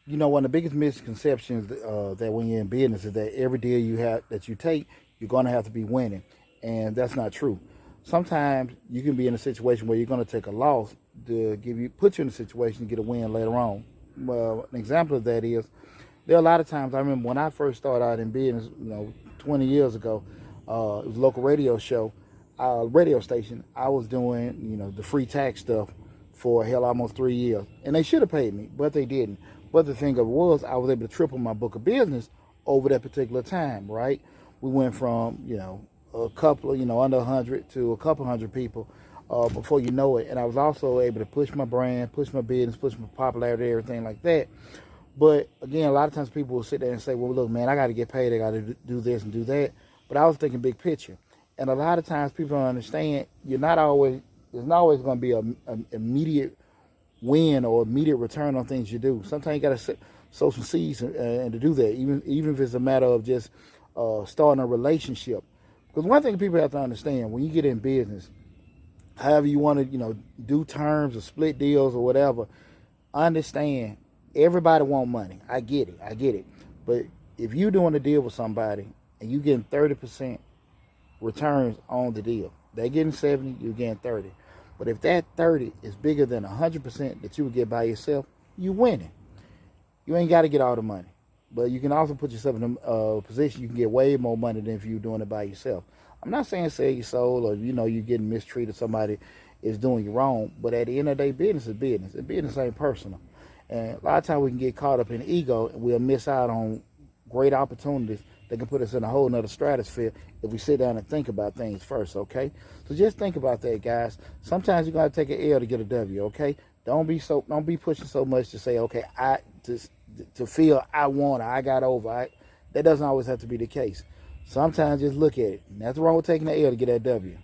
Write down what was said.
One of the biggest misconceptions that when you're in business is that every deal that you take, you're going to have to be winning, and that's not true. Sometimes you can be in a situation where you're going to take a loss to put you in a situation to get a win later on. Well, an example of that is there are a lot of times. I remember when I first started out in business, 20 years ago, it was a local radio station. I was doing, the free tax stuff for hell almost 3 years, and they should have paid me, but they didn't. But the thing of it was, I was able to triple my book of business over that particular time. Right? We went from a couple of under 100 to a couple hundred people before you know it, and I was also able to push my brand, push my business, push my popularity, everything like that. But again, a lot of times people will sit there and say, well, look, man, I got to get paid. I got to do this and do that. But I was thinking big picture. And a lot of times people don't understand there's not always going to be an immediate win or immediate return on things you do. Sometimes you got to sow some seeds and to do that, even if it's a matter of just starting a relationship. Because one thing people have to understand, when you get in business, however you want to, do terms or split deals or whatever, understand everybody want money. I get it. But if you're doing a deal with somebody and you getting 30% returns on the deal, they're getting 70, you're getting 30. But if that 30 is bigger than 100% that you would get by yourself, you winning. You ain't got to get all the money. But you can also put yourself in a position you can get way more money than if you're doing it by yourself. I'm not saying sell your soul or, you're getting mistreated, somebody is doing you wrong. But at the end of the day, business is business. And business ain't personal. And a lot of times we can get caught up in ego and we'll miss out on great opportunities that can put us in a whole nother stratosphere if we sit down and think about things first, okay? So just think about that, guys. Sometimes you're going to take an L to get a W, okay? Don't be pushing so much to say, okay, to feel I won, I got over. That doesn't always have to be the case. Sometimes just look at it. Nothing wrong with taking an L to get that W.